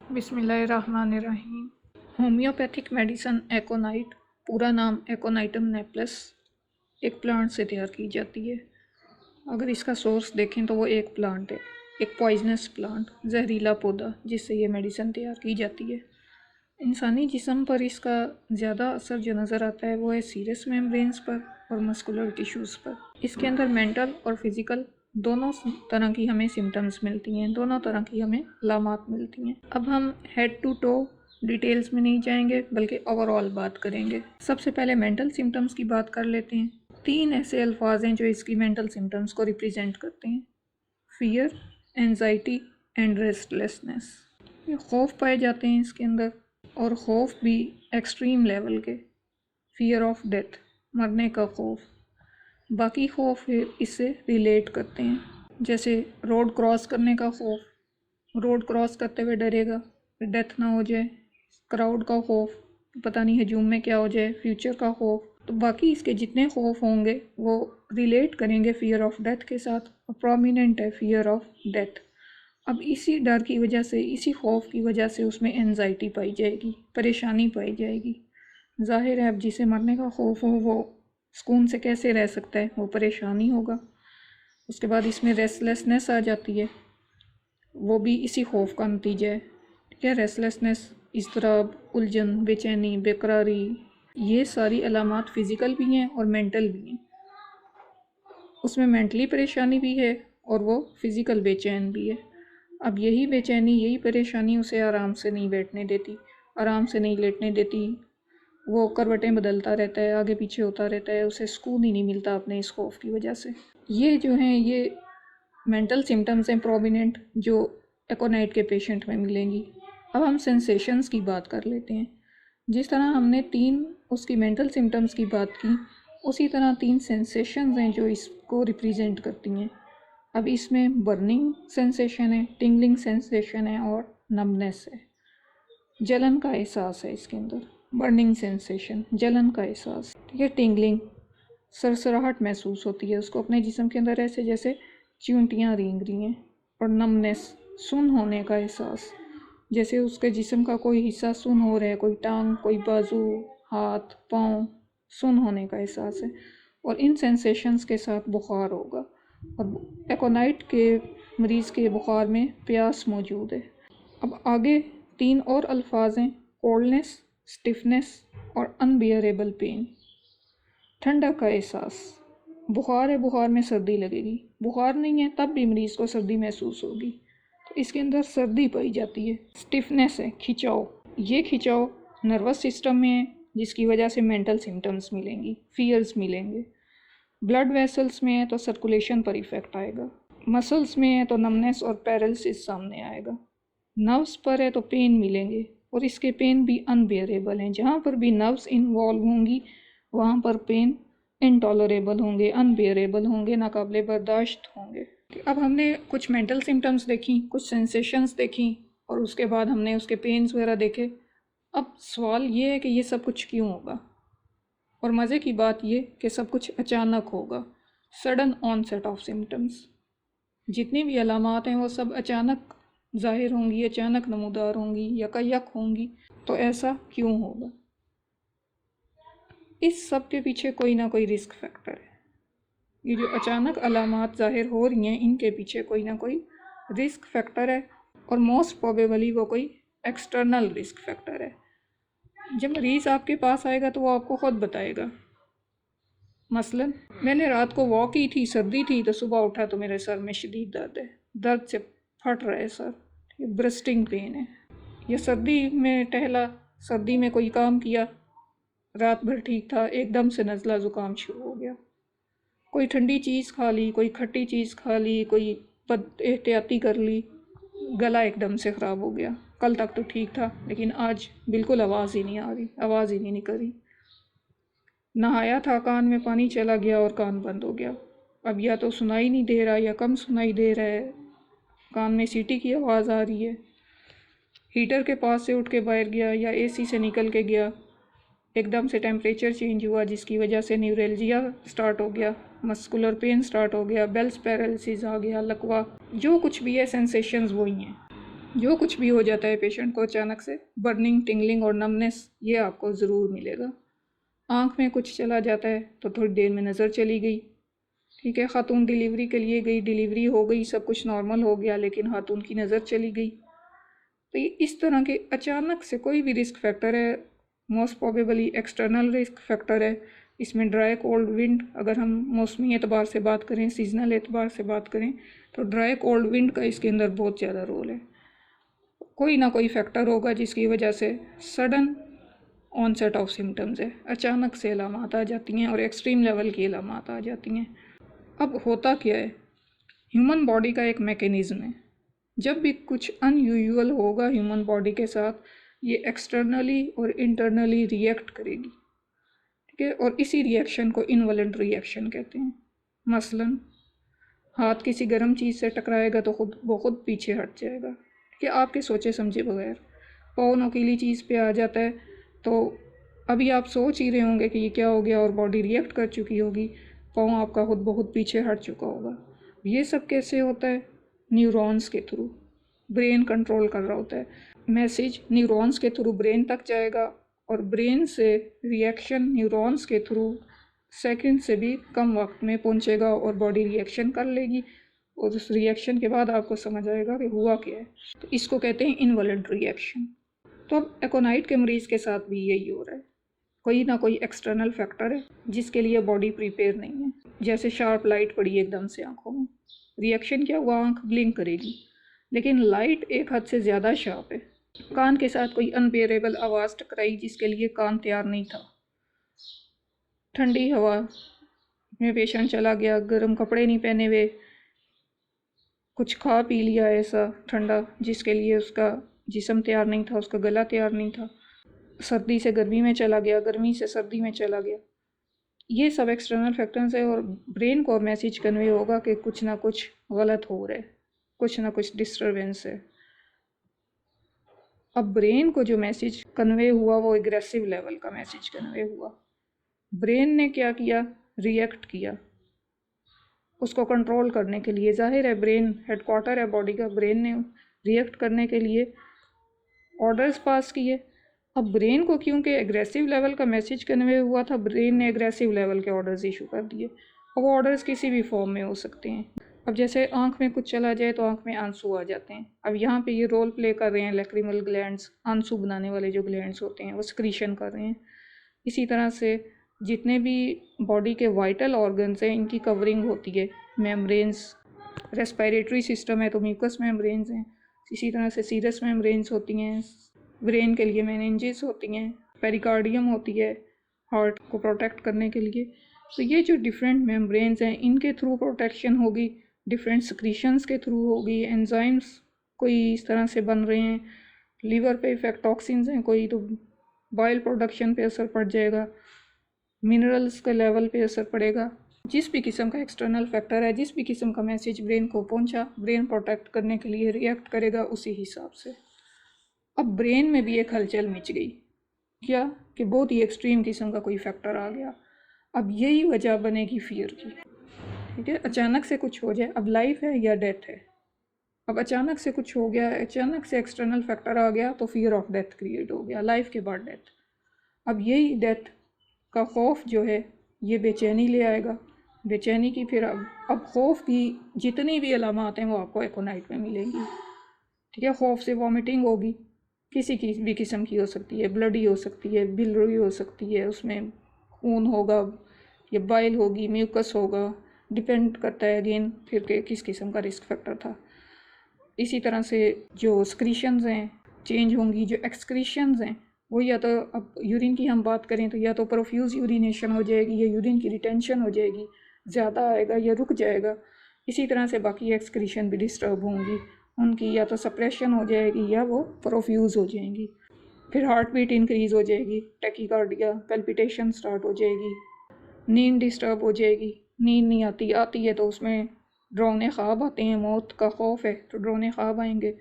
बिस्मिल्लाहिर्रहमानिर्रहीम। Homeopathic medicine एकोनाइट, पूरा नाम एकोनाइटम नेप्लस, एक प्लांट से तैयार की जाती है। अगर इसका सोर्स देखें तो वो एक प्लांट है, एक पॉइजनस प्लांट, जहरीला पौधा जिससे ये मेडिसन तैयार की जाती है। इंसानी जिस्म पर इसका ज़्यादा असर जो नज़र आता है वो है सीरस मेम्ब्रेन्स पर और मस्कुलर टिश्यूज़ पर। इसके अंदर मेंटल और फिज़िकल दोनों तरह की हमें सिम्टम्स मिलती हैं, दोनों तरह की हमें अलामात मिलती हैं। अब हम हेड टू टो डिटेल्स में नहीं जाएंगे बल्कि ओवरऑल बात करेंगे। सबसे पहले मेंटल सिम्टम्स की बात कर लेते हैं। 3 ऐसे अल्फाज हैं जो इसकी मेंटल सिम्टम्स को रिप्रेजेंट करते हैं: फियर, एंजाइटी एंड रेस्टलेसनेस। ये खौफ पाए जाते हैं इसके अंदर, और खौफ भी एक्सट्रीम लेवल के। फियर ऑफ डेथ, मरने का खौफ। बाकी खौफ इससे रिलेट करते हैं, जैसे रोड क्रॉस करने का खौफ, रोड क्रॉस करते हुए डरेगा डेथ ना हो जाए। क्राउड का खौफ, पता नहीं हजूम में क्या हो जाए। फ्यूचर का खौफ। तो बाकी इसके जितने खौफ होंगे वो रिलेट करेंगे फियर ऑफ डेथ के साथ। प्रोमिनेंट है फियर ऑफ डेथ। अब इसी डर की वजह से, इसी खौफ की वजह से उसमें एनजाइटी पाई जाएगी, परेशानी पाई जाएगी। जाहिर है अब जिसे मरने का खौफ हो वो सुकून से कैसे रह सकता है, वो परेशानी होगा। उसके बाद इसमें रेस्टलेसनेस आ जाती है, वो भी इसी खौफ का नतीजा है। ठीक है, रेस्टलेसनेस, इज़्तिराब, उलझन, बेचैनी, बेकरारी, ये सारी अलामात फ़िज़िकल भी हैं और मेंटल भी हैं। उसमें मेंटली परेशानी भी है और वो फ़िज़िकल बेचैन भी है। अब यही बेचैनी, यही परेशानी उसे आराम से नहीं बैठने देती, आराम से नहीं लेटने देती। वो करवटें बदलता रहता है, आगे पीछे होता रहता है, उसे सुकून ही नहीं मिलता अपने इस खौफ की वजह से। ये जो हैं ये मेंटल सिम्टम्स हैं प्रोमिनेंट, जो एकोनाइट के पेशेंट में मिलेंगी। अब हम सेंसेशंस की बात कर लेते हैं। जिस तरह हमने 3 उसकी मेंटल सिम्टम्स की बात की, उसी तरह 3 सेंसेशंस हैं जो इसको रिप्रेजेंट करती हैं। अब इसमें बर्निंग सेंसेशन है, टिंगलिंग सेंसेशन है और नमनेस है। जलन का एहसास है इसके अंदर। बर्निंग सेंसेशन, जलन का एहसास। ठीक है, टिंगलिंग, सरसराहट महसूस होती है उसको अपने जिस्म के अंदर, ऐसे जैसे चींटियाँ रेंग रही हैं। और नमनेस, सुन होने का एहसास, जैसे उसके जिस्म का कोई हिस्सा सुन हो रहा है, कोई टांग, कोई बाजू, हाथ, पाँव, सुन होने का एहसास है। और इन सेंसेशंस के साथ बुखार होगा। और एकोनाइट के मरीज़ के बुखार में प्यास मौजूद है। अब आगे 3 और अल्फाज हैं: कोल्डनेस, स्टिफनेस और अनबियरेबल पेन। ठंडक का एहसास, बुखार है, बुखार में सर्दी लगेगी। बुखार नहीं है तब भी मरीज़ को सर्दी महसूस होगी, तो इसके अंदर सर्दी पाई जाती है। स्टिफनेस है, खिंचाव। ये खिंचाव नर्वस सिस्टम में है, जिसकी वजह से मेंटल सिम्टम्स मिलेंगी, फियर्स मिलेंगे। ब्लड वेसल्स में है तो सर्कुलेशन पर इफ़ेक्ट आएगा। मसल्स में है तो नमनेस और पैरालिसिस सामने आएगा। नर्व्स पर है तो पेन मिलेंगे, और इसके पेन भी अनबियरेबल हैं। जहाँ पर भी नर्व्स इन्वॉल्व होंगी वहाँ पर पेन इनटॉलरेबल होंगे, अनबियरेबल होंगे, नाकाबिले बर्दाश्त होंगे। अब हमने कुछ मेंटल सिम्टम्स देखी, कुछ सेंसेशंस देखी, और उसके बाद हमने उसके पेन्स वगैरह देखे। अब सवाल ये है कि ये सब कुछ क्यों होगा। और मज़े की बात ये कि सब कुछ अचानक होगा, सडन ऑनसेट ऑफ सिम्टम्स। जितनी भी अलामात हैं वो सब अचानक ज़ाहिर होंगी, अचानक नमूदार होंगी, यकायक होंगी। तो ऐसा क्यों होगा? इस सब के पीछे कोई ना कोई रिस्क फैक्टर है। ये जो अचानक अलामात ज़ाहिर हो रही हैं, इनके पीछे कोई ना कोई रिस्क फैक्टर है, और मोस्ट प्रोबेबली वो कोई एक्सटर्नल रिस्क फैक्टर है। जब मरीज़ आपके पास आएगा तो वो आपको ख़ुद बताएगा। मसलन मैंने रात को वॉक की थी, सर्दी थी, तो सुबह उठा तो मेरे सर में शदीद दर्द है, दर्द से फट रहा है सर, ये ब्रस्टिंग पेन है। या सर्दी में टहला, सर्दी में कोई काम किया, रात भर ठीक था, एकदम से नज़ला ज़ुकाम शुरू हो गया। कोई ठंडी चीज़ खा ली, कोई खट्टी चीज़ खा ली, कोई बद एहतियाती कर ली, गला एकदम से ख़राब हो गया। कल तक तो ठीक था लेकिन आज बिल्कुल आवाज़ ही नहीं आ रही, आवाज़ ही नहीं निकल रही। नहाया था, कान में पानी चला गया और कान बंद हो गया। अब या तो सुनाई नहीं दे रहा या कम सुनाई दे रहा है, कान में सीटी की आवाज़ आ रही है। हीटर के पास से उठ के बाहर गया या एसी से निकल के गया, एकदम से टेम्परेचर चेंज हुआ जिसकी वजह से न्यूरेल्जिया स्टार्ट हो गया, मस्कुलर पेन स्टार्ट हो गया, बेल्स पैरालिसिस आ गया, लकवा, जो कुछ भी है सेंसेशंस वही हैं। जो कुछ भी हो जाता है पेशेंट को अचानक से, बर्निंग, टिंगलिंग और नमनेस, ये आपको ज़रूर मिलेगा। आँख में कुछ चला जाता है तो थोड़ी देर में नज़र चली गई, ठीक है। खातून डिलीवरी के लिए गई, डिलीवरी हो गई, सब कुछ नॉर्मल हो गया, लेकिन खातून की नज़र चली गई। तो ये इस तरह के अचानक से कोई भी रिस्क फैक्टर है, most probably external risk factor है। इसमें ड्राई कोल्ड विंड, अगर हम मौसमी एतबार से बात करें, सीजनल एतबार से बात करें, तो ड्राई कोल्ड विंड का इसके अंदर बहुत ज़्यादा रोल है। कोई ना कोई फैक्टर होगा जिसकी वजह से सडन ऑनसेट ऑफ सिम्टम्स है, अचानक से अलामात आ जाती हैं और एक्सट्रीम लेवल की अलामात आ जाती हैं। अब होता क्या है, ह्यूमन बॉडी का एक मैकेनिज़्म है, जब भी कुछ अनयूजुअल होगा ह्यूमन बॉडी के साथ, ये एक्सटर्नली और इंटरनली रिएक्ट करेगी, ठीक है। और इसी रिएक्शन को इनवॉलेंट्री रिएक्शन कहते हैं। मसलन हाथ किसी गर्म चीज़ से टकराएगा तो खुद बहुत पीछे हट जाएगा, ठीक है, आपके सोचे समझे बगैर। पाँव नोकीली चीज़ पे आ जाता है तो अभी आप सोच ही रहे होंगे कि ये क्या हो गया और बॉडी रिएक्ट कर चुकी होगी, पाँव आपका खुद बहुत पीछे हट चुका होगा। ये सब कैसे होता है? न्यूरॉन्स के थ्रू। ब्रेन कंट्रोल कर रहा होता है, मैसेज न्यूरॉन्स के थ्रू ब्रेन तक जाएगा और ब्रेन से रिएक्शन न्यूरॉन्स के थ्रू सेकंड से भी कम वक्त में पहुंचेगा और बॉडी रिएक्शन कर लेगी, और उस रिएक्शन के बाद आपको समझ आएगा कि हुआ क्या है। तो इसको कहते हैं इनवॉलेंट्री रिएक्शन। तो अब एकोनाइट के मरीज़ के साथ भी यही हो रहा है, कोई ना कोई एक्सटर्नल फैक्टर है जिसके लिए बॉडी प्रिपेयर नहीं है। जैसे शार्प लाइट पड़ी एकदम से आंखों में, रिएक्शन क्या हुआ, आंख ब्लिंक करेगी, लेकिन लाइट एक हद से ज़्यादा शार्प है। कान के साथ कोई अनबेरेबल आवाज़ टकराई जिसके लिए कान तैयार नहीं था। ठंडी हवा में पेशेंट चला गया, गर्म कपड़े नहीं पहने हुए, कुछ खा पी लिया ऐसा ठंडा जिसके लिए उसका जिस्म तैयार नहीं था, उसका गला तैयार नहीं था। सर्दी से गर्मी में चला गया, गर्मी से सर्दी में चला गया। ये सब एक्सटर्नल फैक्टर्स है और ब्रेन को मैसेज कन्वे होगा कि कुछ ना कुछ गलत हो रहा है, कुछ ना कुछ डिस्टर्बेंस है। अब ब्रेन को जो मैसेज कन्वे हुआ वो एग्रेसिव लेवल का मैसेज कन्वे हुआ। ब्रेन ने क्या किया, रिएक्ट किया उसको कंट्रोल करने के लिए। जाहिर है ब्रेन हेडक्वार्टर है बॉडी का, ब्रेन ने रिएक्ट करने के लिए ऑर्डर्स पास किए। अब ब्रेन को क्योंकि एग्रेसिव लेवल का मैसेज कन्वे हुआ था, ब्रेन ने एग्रेसिव लेवल के ऑर्डर्स इशू कर दिए। अब वो ऑर्डर्स किसी भी फॉर्म में हो सकते हैं। अब जैसे आंख में कुछ चला जाए तो आंख में आंसू आ जाते हैं। अब यहाँ पे ये रोल प्ले कर रहे हैं लैक्रिमल ग्लैंड्स, आंसू बनाने वाले जो ग्लैंड्स होते हैं वो स्क्रीशन कर रहे हैं। इसी तरह से जितने भी बॉडी के वाइटल ऑर्गन्स हैं इनकी कवरिंग होती है, मेम्ब्रेन्स। रेस्पिरेटरी सिस्टम है तो म्यूकस मेम्ब्रेन्स हैं, इसी तरह से सीरस मेम्ब्रेन्स होती हैं। ब्रेन के लिए मेनिंजेस होती हैं, पेरिकार्डियम होती है हार्ट को प्रोटेक्ट करने के लिए। तो ये जो डिफरेंट मेम्ब्रेन्स हैं इनके थ्रू प्रोटेक्शन होगी, डिफरेंट सक्रीशंस के थ्रू होगी, एंजाइम्स कोई इस तरह से बन रहे हैं, लीवर पे इफेक्ट, टॉक्सिन्स हैं कोई तो बाइल प्रोडक्शन पे असर पड़ जाएगा, मिनरल्स के लेवल पे असर पड़ेगा। जिस भी किस्म का एक्सटर्नल फैक्टर है, जिस भी किस्म का मैसेज ब्रेन को पहुंचा, ब्रेन प्रोटेक्ट करने के लिए रिएक्ट करेगा उसी हिसाब से। अब ब्रेन में भी एक हलचल मच गई, क्या कि बहुत ही एक्सट्रीम किस्म का कोई फैक्टर आ गया। अब यही वजह बनेगी फियर की, ठीक है। अचानक से कुछ हो जाए, अब लाइफ है या डेथ है। अब अचानक से कुछ हो गया, अचानक से एक्सटर्नल फैक्टर आ गया तो फियर ऑफ डेथ क्रिएट हो गया, लाइफ के बाद डेथ। अब यही डेथ का खौफ जो है ये बेचैनी ले आएगा, बेचैनी की फिर अब खौफ की जितनी भी अलामात हैं वो आपको एकोनाइट में मिलेंगी, ठीक है। खौफ से वॉमिटिंग होगी, किसी की भी किस्म की हो सकती है, ब्लडी हो सकती है, बिलरुई हो सकती है, उसमें खून होगा या बाइल होगी, म्यूकस होगा, डिपेंड करता है अगेन फिर के किस किस्म का रिस्क फैक्टर था। इसी तरह से जो स्क्रीशंस हैं चेंज होंगी, जो एक्सक्रीशंस हैं वो या तो, अब यूरिन की हम बात करें तो या तो प्रोफ्यूज यूरिनेशन हो जाएगी या यूरिन की रिटेंशन हो जाएगी, ज़्यादा आएगा या रुक जाएगा। इसी तरह से बाकी एक्सक्रीशन भी डिस्टर्ब होंगी, उनकी या तो सप्रेशन हो जाएगी या वो प्रोफ्यूज़ हो जाएंगी। फिर हार्ट बीट इंक्रीज़ हो जाएगी, टैकीकार्डिया, पैल्पिटेशन स्टार्ट हो जाएगी, नींद डिस्टर्ब हो जाएगी, नींद नहीं आती, आती है तो उसमें डरावने ख्वाब आते हैं, मौत का खौफ है तो डरावने ख्वाब आएंगे।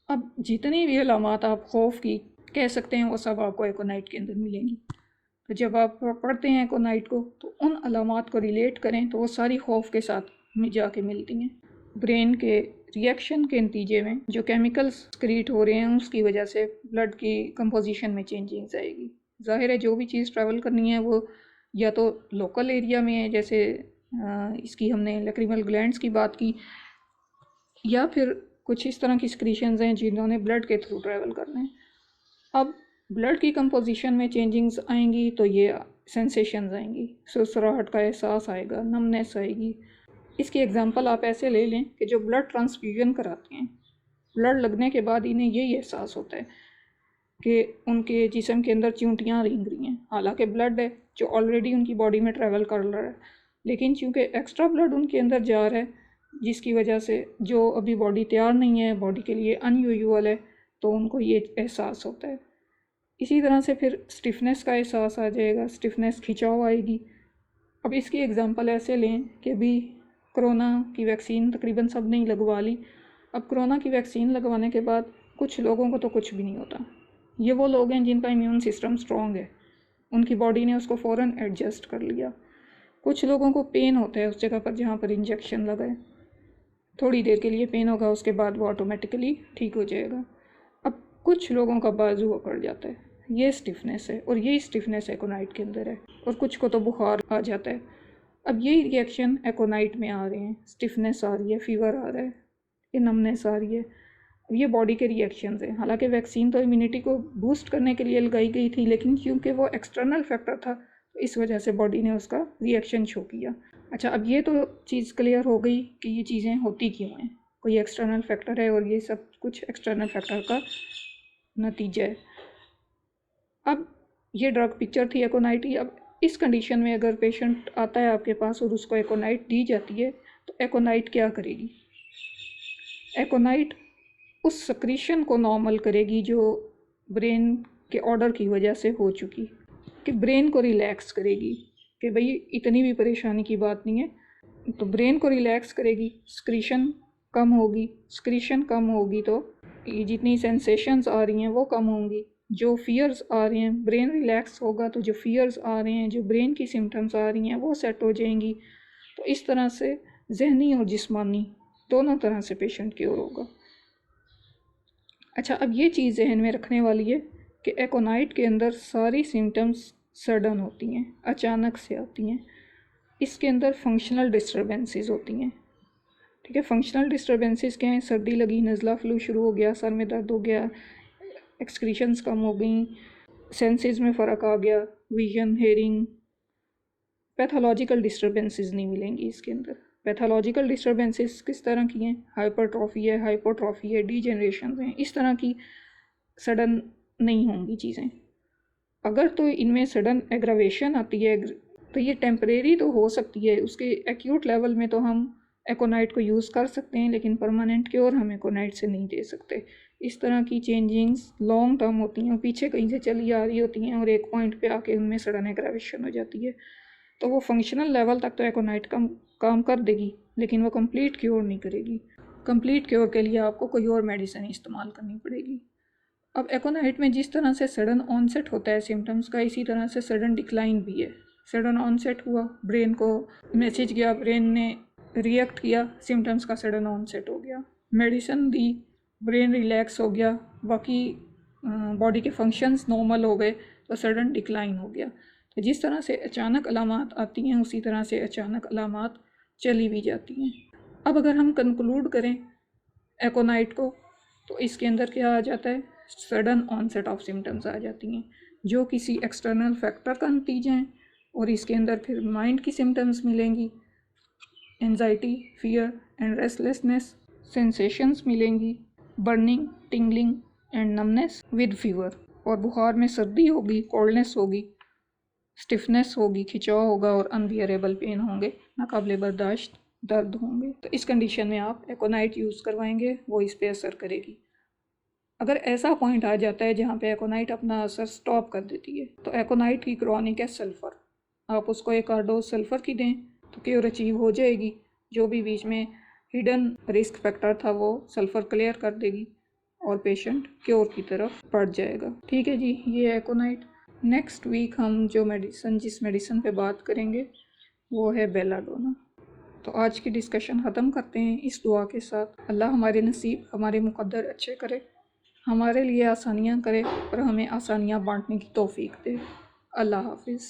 अब जितनी भी अलामात आप खौफ की कह सकते हैं वो सब आपको एकोनाइट के अंदर मिलेंगी। तो जब आप पढ़ते हैं एकोनाइट को तो उन अलामात को रिलेट करें तो वो सारी खौफ के साथ जाके मिलती हैं। ब्रेन के रिएक्शन के नतीजे में जो केमिकल्स क्रिएट हो रहे हैं उसकी वजह से ब्लड की कंपोजिशन में चेंजिंग्स आएगी। ज़ाहिर है जो भी चीज़ ट्रैवल करनी है वो या तो लोकल एरिया में है, जैसे इसकी हमने लैक्रिमल ग्लैंड्स की बात की, या फिर कुछ इस तरह की सिक्रीशंस हैं जिन्होंने ब्लड के थ्रू ट्रैवल करना है। अब ब्लड की कंपोजिशन में चेंजिंग्स आएंगी तो ये सेंसेशंस आएंगी, सुसराहट का एहसास आएगा, नमनेस आएगी। इसकी एग्जांपल आप ऐसे ले लें कि जो ब्लड ट्रांसफ्यूजन कराते हैं, ब्लड लगने के बाद इन्हें यही एहसास होता है कि उनके जिस्म के अंदर चींटियाँ रेंग रही हैं, हालांकि ब्लड है जो ऑलरेडी उनकी बॉडी में ट्रैवल कर रहा है, लेकिन चूँकि एक्स्ट्रा ब्लड उनके अंदर जा रहा है जिसकी वजह से जो अभी बॉडी तैयार नहीं है, बॉडी के लिए अनयूजुअल है, तो उनको ये एहसास होता है। इसी तरह से फिर स्टिफनेस का एहसास आ जाएगा, स्टिफनेस खिंचाव आएगी। अब इसकी एग्जांपल ऐसे लें कि अभी कोरोना की वैक्सीन तकरीबन सब ने ही लगवा ली। अब कोरोना की वैक्सीन लगवाने के बाद कुछ लोगों को तो कुछ भी नहीं होता। ये वो लोग हैं जिनका इम्यून सिस्टम स्ट्रॉन्ग है, उनकी बॉडी ने उसको फ़ौरन एडजस्ट कर लिया। कुछ लोगों को पेन होता है उस जगह पर जहाँ पर इंजेक्शन लगा है, थोड़ी देर के लिए पेन होगा, उसके बाद वो ऑटोमेटिकली ठीक हो जाएगा। अब कुछ लोगों का बाजू अकड़ जाता है, ये स्टिफनेस है, और यही स्टिफनेस एकोनाइट के अंदर है। और कुछ को तो बुखार आ जाता है। अब यही रिएक्शन एकोनाइट में आ रहे हैं, स्टिफनेस आ रही है, फीवर आ रहा है, ये नमनेस आ रही है। ये बॉडी के रिएक्शंस हैं। हालांकि वैक्सीन तो इम्यूनिटी को बूस्ट करने के लिए लगाई गई थी, लेकिन क्योंकि वो एक्सटर्नल फैक्टर था तो इस वजह से बॉडी ने उसका रिएक्शन शो किया। अच्छा, अब ये तो चीज़ क्लियर हो गई कि ये चीज़ें होती क्यों हैं, कोई एक्सटर्नल फैक्टर है और ये सब कुछ एक्सटर्नल फैक्टर का नतीजा है। अब ये ड्रग पिक्चर थी एकोनाइट की। अब इस कंडीशन में अगर पेशेंट आता है आपके पास और उसको एकोनाइट दी जाती है तो एकोनाइट क्या करेगी? एकोनाइट उस सक्रीशन को नॉर्मल करेगी जो ब्रेन के ऑर्डर की वजह से हो चुकी, कि ब्रेन को रिलैक्स करेगी कि भाई इतनी भी परेशानी की बात नहीं है, तो ब्रेन को रिलैक्स करेगी, सक्रीशन कम होगी। सक्रीशन कम होगी तो ये जितनी सेंसेशंस आ रही हैं वो कम होंगी, जो फियर्स आ रहे हैं, ब्रेन रिलैक्स होगा तो जो फियर्स आ रहे हैं, जो ब्रेन की सिम्टम्स आ रही हैं वो सेट हो जाएंगी। तो इस तरह से जहनी और जिस्मानी दोनों तरह से पेशेंट क्योर होगा। अच्छा, अब ये चीज़ जहन में रखने वाली है कि एकोनाइट के अंदर सारी सिम्टम्स सडन होती हैं, अचानक से आती हैं। इसके अंदर फंक्शनल डिस्टर्बेंसेस होती हैं। ठीक है, फंक्शनल डिस्टर्बेंसेस क्या हैं? सर्दी लगी, नज़ला फ्लू शुरू हो गया, सर में दर्द हो गया, एक्सक्रीशंस कम हो गई, सेंसेस में फ़र्क आ गया, विजन, हेयरिंग। पैथोलॉजिकल डिस्टर्बेंसेस नहीं मिलेंगी इसके अंदर। पैथोलॉजिकल डिस्टर्बेंसेस किस तरह की हैं? हाइपरट्रॉफी है, हाइपोट्रॉफी है, डीजेनरेशन हैं, इस तरह की सडन नहीं होंगी चीज़ें। अगर तो इनमें सडन एग्रावेशन आती है तो ये टेम्परेरी तो हो सकती है, उसके एक्यूट लेवल में तो हम एकोनाइट को यूज़ कर सकते हैं, लेकिन परमानेंट क्योर हम एकोनाइट से नहीं दे सकते। इस तरह की चेंजिंग्स लॉन्ग टर्म होती हैं, पीछे कहीं से चली आ रही होती हैं और एक पॉइंट पे आके उनमें सडन एग्रावेशन हो जाती है। तो वो फंक्शनल लेवल तक तो एकोनाइट काम कर देगी, लेकिन वो कंप्लीट क्योर नहीं करेगी। कंप्लीट क्योर के लिए आपको कोई और मेडिसिन इस्तेमाल करनी पड़ेगी। अब एकोनाइट में जिस तरह से सडन ऑनसेट होता है सिम्टम्स का, इसी तरह से सडन डिक्लाइन भी है। सडन ऑनसेट हुआ, ब्रेन को मैसेज गया, ब्रेन ने रिएक्ट किया, सिम्टम्स का सडन ऑनसेट हो गया, मेडिसिन दी, ब्रेन रिलैक्स हो गया, बाकी बॉडी के फंक्शंस नॉर्मल हो गए, तो सडन डिक्लाइन हो गया। तो जिस तरह से अचानक अलामात आती हैं उसी तरह से अचानक अलामात चली भी जाती हैं। अब अगर हम कंक्लूड करें एकोनाइट को, तो इसके अंदर क्या आ जाता है? सडन ऑनसेट ऑफ सिम्टम्स आ जाती हैं जो किसी एक्सटर्नल फैक्टर का नतीजा है, और इसके अंदर फिर माइंड की सिम्टम्स मिलेंगी, anxiety, fear and restlessness, sensations मिलेंगी, burning, tingling and numbness with fever, और बुखार में सर्दी होगी, कोल्डनेस होगी, स्टिफनेस होगी, खिंचाव होगा और अनबियरेबल पेन होंगे, नाकाबिले बर्दाश्त दर्द होंगे। तो इस कंडीशन में आप एकोनाइट यूज़ करवाएंगे, वो इस पर असर करेगी। अगर ऐसा पॉइंट आ जाता है जहाँ पे एकोनाइट अपना असर स्टॉप कर देती है, तो एकोनाइट की क्रॉनिक है सल्फ़र, आप उसको एक आध डोज सल्फ़र की दें तो क्योर अचीव हो जाएगी। जो भी बीच में हिडन रिस्क फैक्टर था वो सल्फ़र क्लियर कर देगी और पेशेंट क्योर की तरफ बढ़ जाएगा। ठीक है जी, ये एकोनाइट। नेक्स्ट वीक हम जिस मेडिसिन पे बात करेंगे वो है बेलाडोना। तो आज की डिस्कशन ख़त्म करते हैं इस दुआ के साथ। अल्लाह हमारे नसीब, हमारे मुक़द्दर अच्छे करे, हमारे लिए आसानियाँ करे और हमें आसानियाँ बांटने की तौफ़ीक दे। अल्लाह हाफ़िज़।